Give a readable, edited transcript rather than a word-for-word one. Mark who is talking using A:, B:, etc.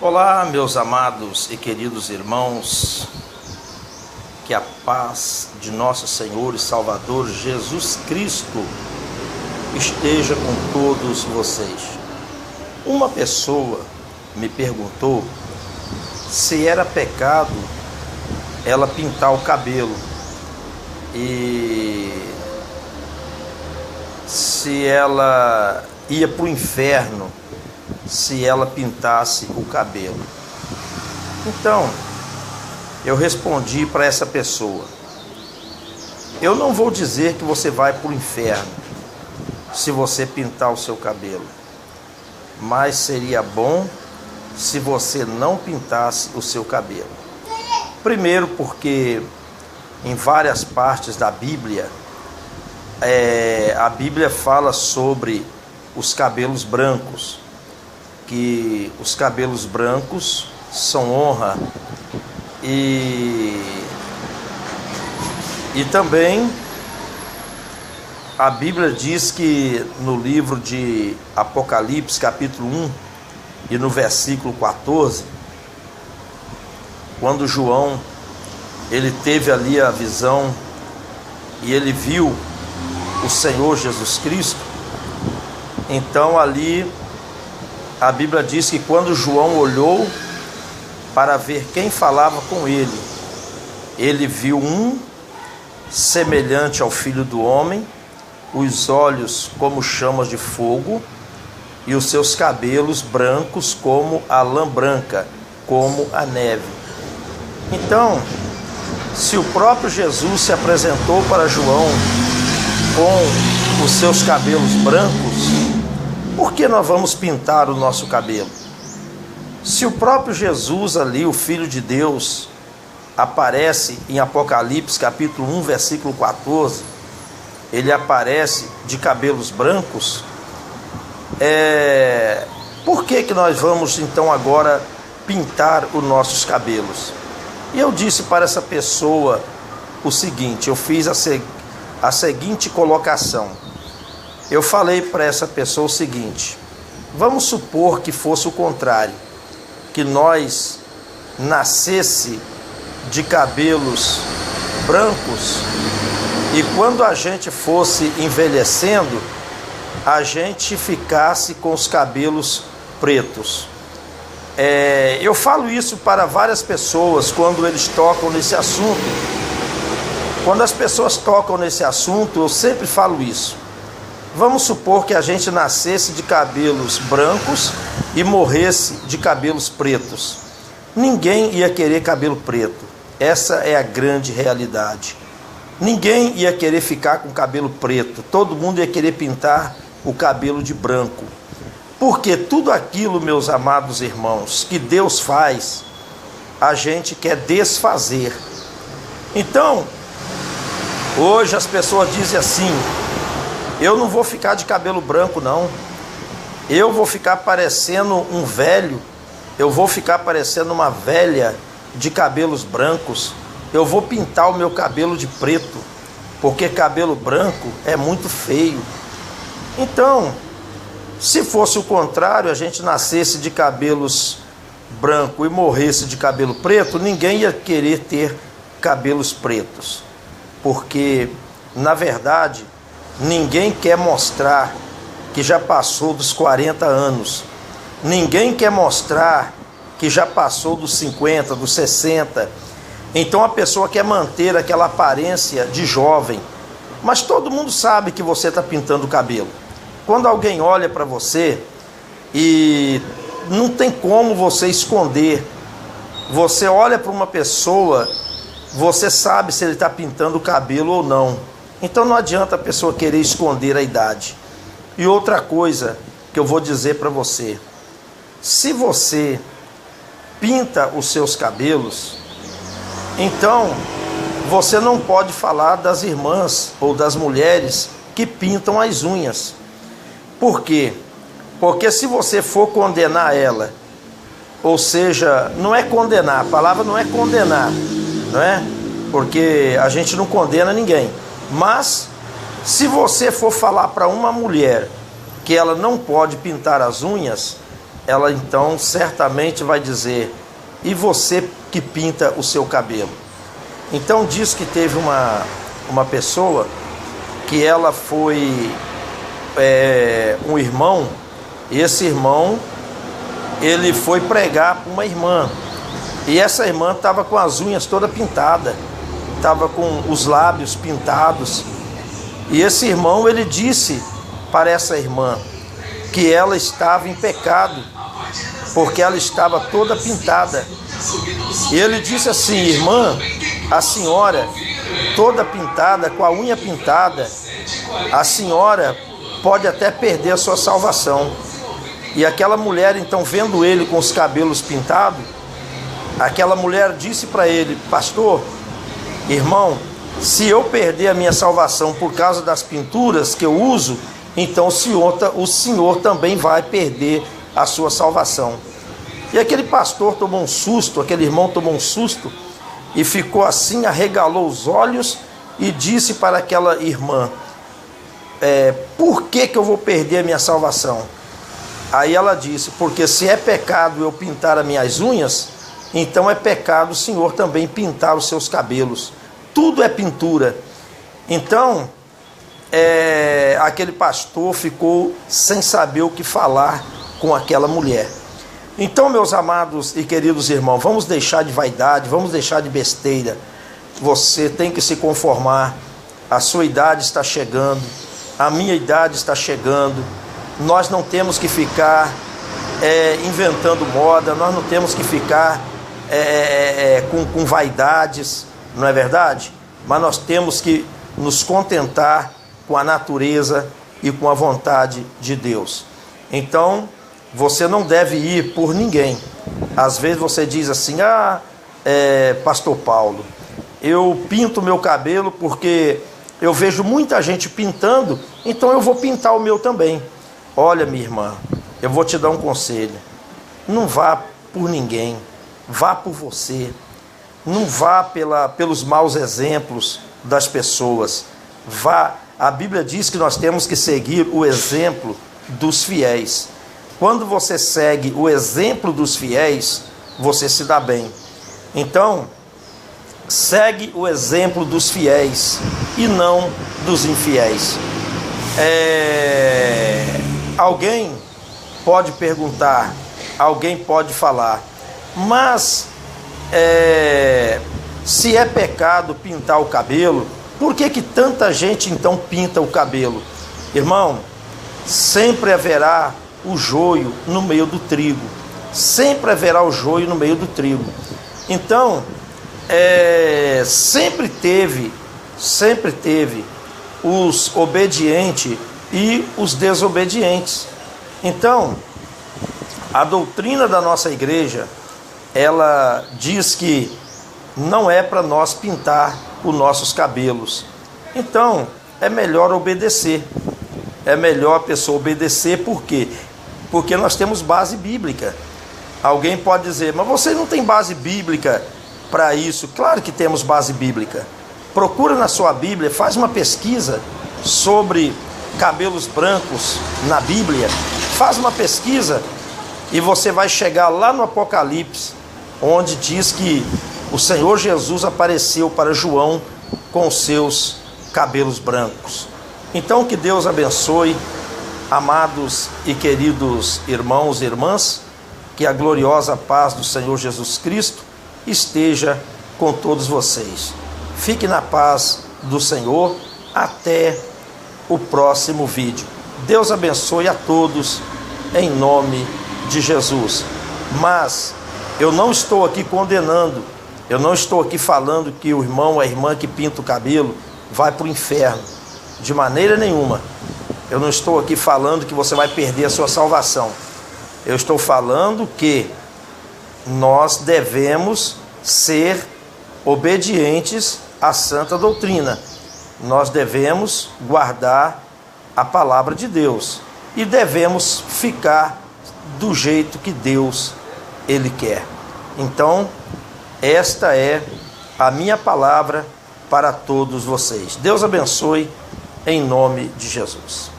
A: Olá, meus amados e queridos irmãos, que a paz de nosso Senhor e Salvador Jesus Cristo esteja com todos vocês. Uma pessoa me perguntou se era pecado ela pintar o cabelo e se ela ia para o inferno se ela pintasse o cabelo. Então, eu respondi para essa pessoa: eu não vou dizer que você vai para o inferno se você pintar o seu cabelo, mas seria bom se você não pintasse o seu cabelo. Primeiro porque em várias partes da Bíblia, a Bíblia fala sobre os cabelos brancos, que os cabelos brancos são honra, e também a Bíblia diz que no livro de Apocalipse, capítulo 1, e no versículo 14, quando João ele teve ali a visão e ele viu o Senhor Jesus Cristo, então ali a Bíblia diz que quando João olhou para ver quem falava com ele, ele viu um semelhante ao Filho do Homem, os olhos como chamas de fogo e os seus cabelos brancos como a lã branca, como a neve. Então, se o próprio Jesus se apresentou para João com os seus cabelos brancos, por que nós vamos pintar o nosso cabelo? Se o próprio Jesus ali, o Filho de Deus, aparece em Apocalipse capítulo 1, versículo 14, ele aparece de cabelos brancos, por que nós vamos então agora pintar os nossos cabelos? E eu disse para essa pessoa o seguinte, eu fiz a seguinte colocação. Eu falei para essa pessoa o seguinte: vamos supor que fosse o contrário, que nós nascesse de cabelos brancos e quando a gente fosse envelhecendo, a gente ficasse com os cabelos pretos. Eu falo isso para várias pessoas quando eles tocam nesse assunto. Quando as pessoas tocam nesse assunto, eu sempre falo isso. Vamos supor que a gente nascesse de cabelos brancos e morresse de cabelos pretos. Ninguém ia querer cabelo preto. Essa é a grande realidade. Ninguém ia querer ficar com cabelo preto. Todo mundo ia querer pintar o cabelo de branco. Porque tudo aquilo, meus amados irmãos, que Deus faz, a gente quer desfazer. Então, hoje as pessoas dizem assim: eu não vou ficar de cabelo branco não, eu vou ficar parecendo um velho, eu vou ficar parecendo uma velha de cabelos brancos, eu vou pintar o meu cabelo de preto, porque cabelo branco é muito feio. Então, se fosse o contrário, a gente nascesse de cabelos brancos e morresse de cabelo preto, ninguém ia querer ter cabelos pretos, porque na verdade ninguém quer mostrar que já passou dos 40 anos. Ninguém quer mostrar que já passou dos 50, dos 60. Então a pessoa quer manter aquela aparência de jovem. Mas todo mundo sabe que você está pintando o cabelo. Quando alguém olha para você e não tem como você esconder. Você olha para uma pessoa, você sabe se ele está pintando o cabelo ou não. Então não adianta a pessoa querer esconder a idade. E outra coisa que eu vou dizer para você: se você pinta os seus cabelos, então você não pode falar das irmãs ou das mulheres que pintam as unhas. Por quê? Porque se você for condenar ela, ou seja, não é condenar, a palavra não é condenar, não é? Porque a gente não condena ninguém. Mas se você for falar para uma mulher que ela não pode pintar as unhas, ela então certamente vai dizer: e você que pinta o seu cabelo? Então diz que teve uma pessoa que ela foi um irmão, e esse irmão ele foi pregar para uma irmã, e essa irmã estava com as unhas toda pintada, estava com os lábios pintados, e esse irmão ele disse para essa irmã que ela estava em pecado, porque ela estava toda pintada. E ele disse assim: irmã, a senhora toda pintada, com a unha pintada, a senhora pode até perder a sua salvação. E aquela mulher, então, vendo ele com os cabelos pintados, aquela mulher disse para ele: pastor, irmão, se eu perder a minha salvação por causa das pinturas que eu uso, então o senhor também vai perder a sua salvação. E aquele pastor tomou um susto, aquele irmão tomou um susto, e ficou assim, arregalou os olhos e disse para aquela irmã: por que eu vou perder a minha salvação? Aí ela disse: porque se é pecado eu pintar as minhas unhas, então é pecado o senhor também pintar os seus cabelos. Tudo é pintura. Então, aquele pastor ficou sem saber o que falar com aquela mulher. Então, meus amados e queridos irmãos, vamos deixar de vaidade, vamos deixar de besteira. Você tem que se conformar. A sua idade está chegando, a minha idade está chegando. Nós não temos que ficar inventando moda, nós não temos que ficar com vaidades, não é verdade? Mas nós temos que nos contentar com a natureza e com a vontade de Deus. Então, você não deve ir por ninguém. Às vezes você diz assim: pastor Paulo, eu pinto meu cabelo porque eu vejo muita gente pintando, então eu vou pintar o meu também. Olha, minha irmã, eu vou te dar um conselho: não vá por ninguém, vá por você. Não vá pelos maus exemplos das pessoas. Vá. A Bíblia diz que nós temos que seguir o exemplo dos fiéis. Quando você segue o exemplo dos fiéis, você se dá bem. Então, segue o exemplo dos fiéis e não dos infiéis. Alguém pode perguntar, alguém pode falar, mas se é pecado pintar o cabelo, por que tanta gente então pinta o cabelo? Irmão, sempre haverá o joio no meio do trigo. Sempre haverá o joio no meio do trigo. Então, sempre teve os obedientes e os desobedientes. Então, a doutrina da nossa igreja, ela diz que não é para nós pintar os nossos cabelos. Então, é melhor obedecer. É melhor a pessoa obedecer, por quê? Porque nós temos base bíblica. Alguém pode dizer: mas você não tem base bíblica para isso? Claro que temos base bíblica. Procura na sua Bíblia, faz uma pesquisa sobre cabelos brancos na Bíblia. Faz uma pesquisa e você vai chegar lá no Apocalipse, onde diz que o Senhor Jesus apareceu para João com os seus cabelos brancos. Então, que Deus abençoe, amados e queridos irmãos e irmãs, que a gloriosa paz do Senhor Jesus Cristo esteja com todos vocês. Fique na paz do Senhor, até o próximo vídeo. Deus abençoe a todos, em nome de Jesus. Mas eu não estou aqui condenando, eu não estou aqui falando que o irmão ou a irmã que pinta o cabelo vai para o inferno, de maneira nenhuma. Eu não estou aqui falando que você vai perder a sua salvação. Eu estou falando que nós devemos ser obedientes à santa doutrina. Nós devemos guardar a palavra de Deus e devemos ficar do jeito que Deus Ele quer. Então, esta é a minha palavra para todos vocês. Deus abençoe, em nome de Jesus.